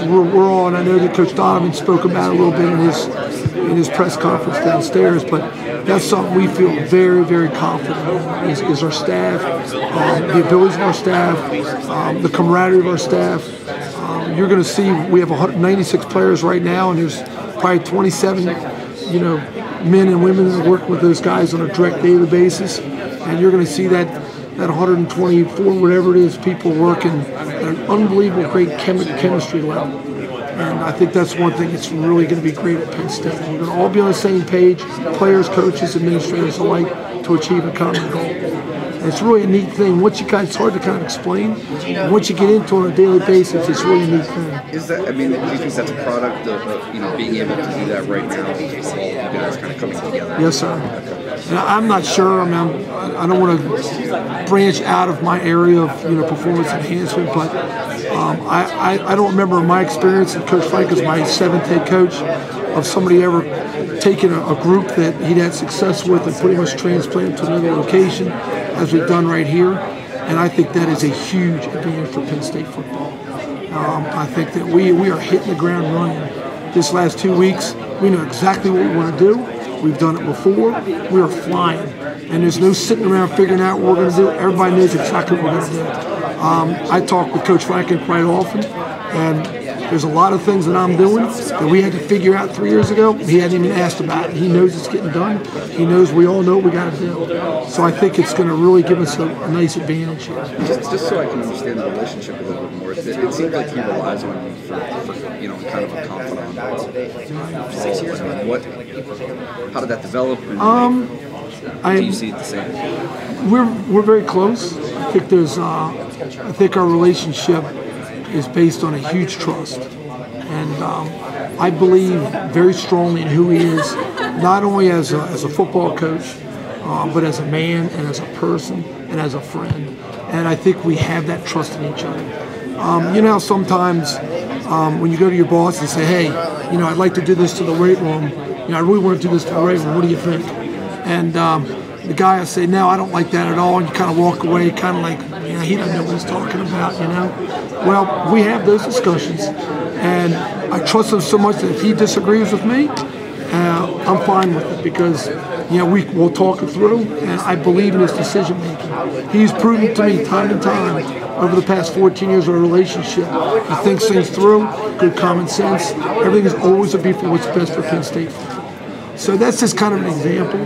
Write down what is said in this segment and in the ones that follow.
We're all, and I know that Coach Donovan spoke about it a little bit in his press conference downstairs, but that's something we feel very, very confident in, is our staff, the abilities of our staff, the camaraderie of our staff. You're going to see we have 196 players right now, and there's probably 27, men and women that work with those guys on a direct daily basis, and you're going to see that 124, whatever it is, people working at an unbelievable great chemistry level. And I think that's one thing that's really going to be great at Penn State. We're going to all be on the same page, players, coaches, administrators alike, to achieve a common goal. And it's really a neat thing. Once you it's hard to kind of explain. Once you get into it on a daily basis, it's really a neat thing. Is that, do you think that's a product of being able to do that right now, with all of you guys kind of coming together? Yes, sir. And I'm not sure. I don't want to branch out of my area of performance enhancement, but I don't remember in my experience, and Coach Frank is my 7th head coach, of somebody ever taking a group that he'd had success with and pretty much transplanted to another location, as we've done right here. And I think that is a huge advantage for Penn State football. I think that we are hitting the ground running. This last 2 weeks, we know exactly what we want to do. We've done it before. We are flying. And there's no sitting around figuring out what we're going to do. Everybody knows exactly what we're going to do. I talk with Coach Franklin quite often, and there's a lot of things that I'm doing that we had to figure out 3 years ago. He hadn't even asked about it. He knows it's getting done. He knows we all know what we got to do. So I think it's going to really give us a nice advantage here. Just so I can understand the relationship a little bit more, it seems like he relies on you for kind of a confidant. 6 years ago. How did that develop? Do you see it the same? We're very close. I think I think our relationship is based on a huge trust, and I believe very strongly in who he is, not only as a football coach, but as a man and as a person and as a friend. And I think we have that trust in each other. Sometimes when you go to your boss and say, hey, I'd like to do this to the weight room. I really want to do this to the weight room. What do you think? And the guy will say, no, I don't like that at all. And you kind of walk away, kind of like, he doesn't know what he's talking about, Well, we have those discussions, and I trust him so much that if he disagrees with me, I'm fine with it, because we'll talk it through, and I believe in his decision making. He's proven to me time and time over the past 14 years of our relationship. He thinks things through, good common sense. Everything is always a beat for what's best for Penn State. So that's just kind of an example,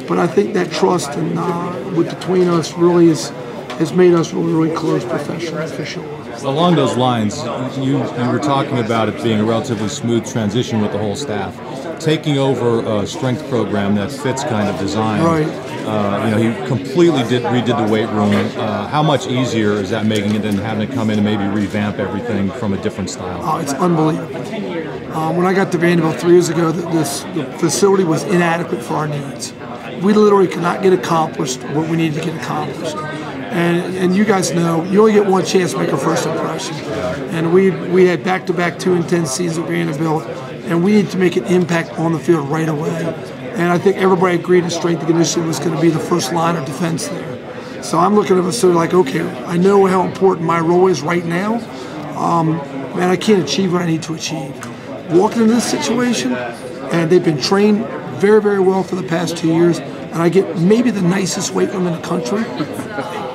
but I think that trust and between us really has made us really close professionally, for sure. Along those lines, you were talking about it being a relatively smooth transition with the whole staff. Taking over a strength program that Fitz kind of designed, right. He completely redid the weight room. How much easier is that making it than having to come in and maybe revamp everything from a different style? Oh, it's unbelievable. When I got to Vanderbilt 3 years ago, the facility was inadequate for our needs. We literally could not get accomplished what we needed to get accomplished. And you guys know, you only get one chance to make a first impression. And we had back-to-back 2-10 seasons at Vanderbilt, and we needed to make an impact on the field right away. And I think everybody agreed that strength and conditioning was going to be the first line of defense there. So I'm looking at it sort of like, okay, I know how important my role is right now. Man, I can't achieve what I need to achieve. Walking into this situation, and they've been trained very, very well for the past 2 years, and I get maybe the nicest weight room in the country.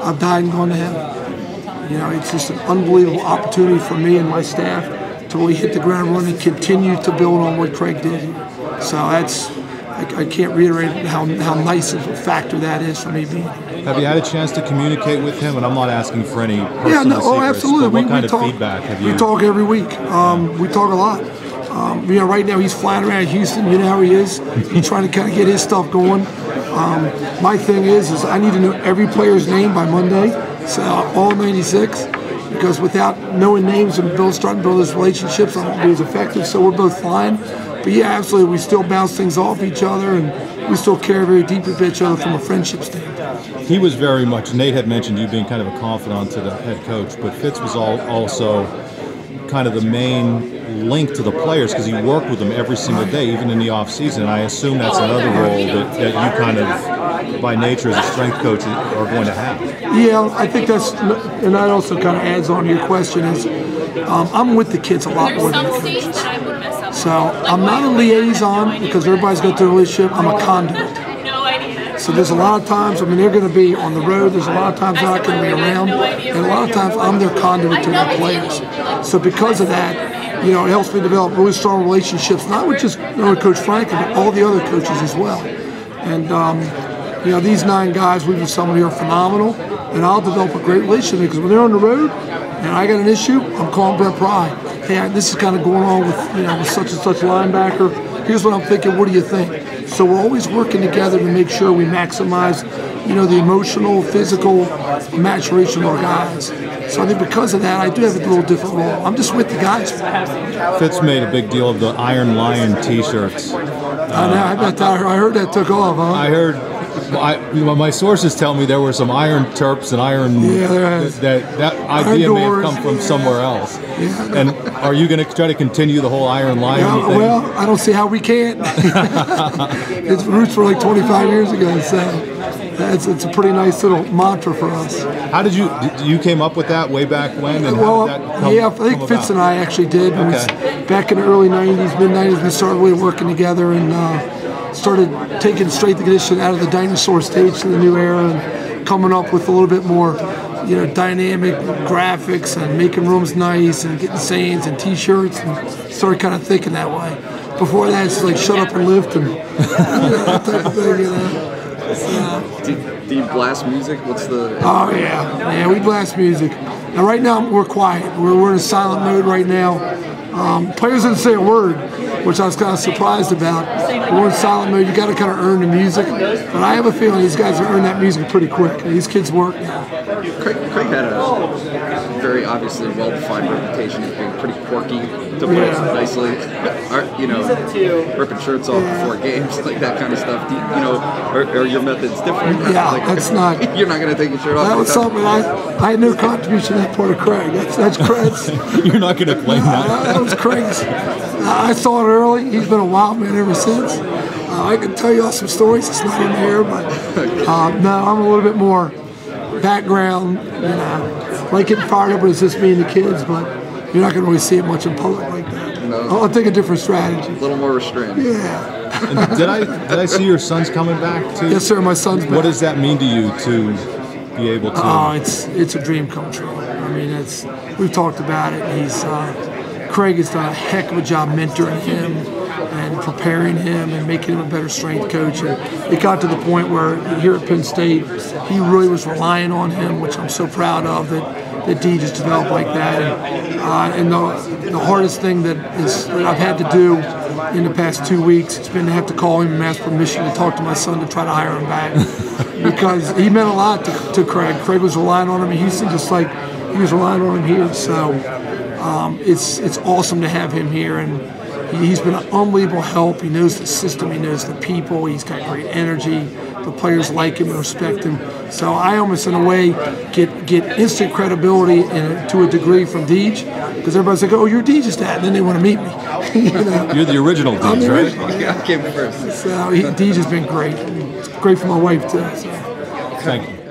I've died and gone to heaven. It's just an unbelievable opportunity for me and my staff to really hit the ground running and continue to build on what Craig did here. So I can't reiterate how nice of a factor that is for me being here. Have you had a chance to communicate with him? And I'm not asking for any personal secrets, absolutely. But what kind of feedback have you? We talk every week. We talk a lot. Right now he's flying around Houston. You know how he is. He's trying to kind of get his stuff going. My thing is I need to know every player's name by Monday, so all 96, because without knowing names and starting to build those relationships, I won't be as effective. So we're both flying. But yeah, absolutely, we still bounce things off each other, and we still care very deeply with each other from a friendship standpoint. He was very much, Nate had mentioned you being kind of a confidant to the head coach, but Fitz was also kind of the main link to the players because he worked with them every single day, even in the off season. And I assume that's another role that you kind of by nature as a strength coach are going to have. Yeah, I think that's, and that also kind of adds on to your question is, I'm with the kids a lot more than the coaches. So I'm not a liaison because everybody's got their relationship. I'm a conduit. So there's a lot of times, I mean, they're going to be on the road. There's a lot of times they're not going to be around. And a lot of times I'm their conduit to their players. So because of that, it helps me develop really strong relationships, not with just Coach Franklin, but all the other coaches as well. And, these 9 guys, we've been somebody who are phenomenal. And I'll develop a great relationship because when they're on the road and I got an issue, I'm calling Brett Pry. Hey, this is kind of going on with such and such linebacker. Here's what I'm thinking. What do you think? So we're always working together to make sure we maximize, the emotional, physical maturation of our guys. So I think because of that, I do have a little different role. I'm just with the guys. Fitz made a big deal of the Iron Lion T-shirts. I heard that took off, huh? I heard. My sources tell me there were some Iron Terps and Iron. Yeah, that idea may have come from somewhere else. Yeah, and are you going to try to continue the whole Iron Lion thing? Well, I don't see how we can't. Its roots were like 25 years ago, so it's a pretty nice little mantra for us. How did you came up with that way back when? And how did that come, I think Fitz and I actually did. Okay. Back in the early 90s, mid-90s, we started really working together and started taking strength and conditioning out of the dinosaur stage to the new era and coming up with a little bit more, dynamic graphics and making rooms nice and getting sayings and T-shirts and started kind of thinking that way. Before that, it's like shut up and lift and that type of thing, So, do you blast music? What's the? Oh yeah, we blast music. Now right now we're quiet. We're in a silent mode right now. Players didn't say a word, which I was kind of surprised about. We're in silent mode. You got to kind of earn the music, but I have a feeling these guys will earn that music pretty quick. These kids work now. Craig had a very obviously well-defined reputation as being pretty quirky, to put it nicely. Ripping shirts off before games, like that kind of stuff. Are your methods different? Yeah, that's not. You're not going to take your shirt off. That was something I had no contribution to that part of Craig. That's Craig's. You're not going to claim that. That was Craig's. I saw it early. He's been a wild man ever since. I can tell you all some stories. It's not in there, but no, I'm a little bit more background. Like getting fired up when it's just me and the kids, but you're not going to really see it much in public like that. No. I'll take a different strategy. A little more restrained. Yeah. And did I see your son's coming back too? Yes, sir. My son's back. What does that mean to you to be able to? Oh, it's a dream come true. I mean, we've talked about it. Craig has done a heck of a job mentoring him and preparing him and making him a better strength coach. And it got to the point where here at Penn State, he really was relying on him, which I'm so proud of that D just developed like that. And the hardest thing that I've had to do in the past 2 weeks, it's been to have to call him and ask permission to talk to my son to try to hire him back. Because he meant a lot to Craig. Craig was relying on him in Houston just like he was relying on him here. So it's awesome to have him here. And he's been an unbelievable help. He knows the system. He knows the people. He's got great energy. The players like him and respect him. So I almost, in a way, get instant credibility to a degree from Deej, because everybody's like, "Oh, you're Deej's dad," and then they want to meet me. You're the original Deej, right? Yeah, I came first. So Deej has been great. It's great for my wife too. So. Thank you.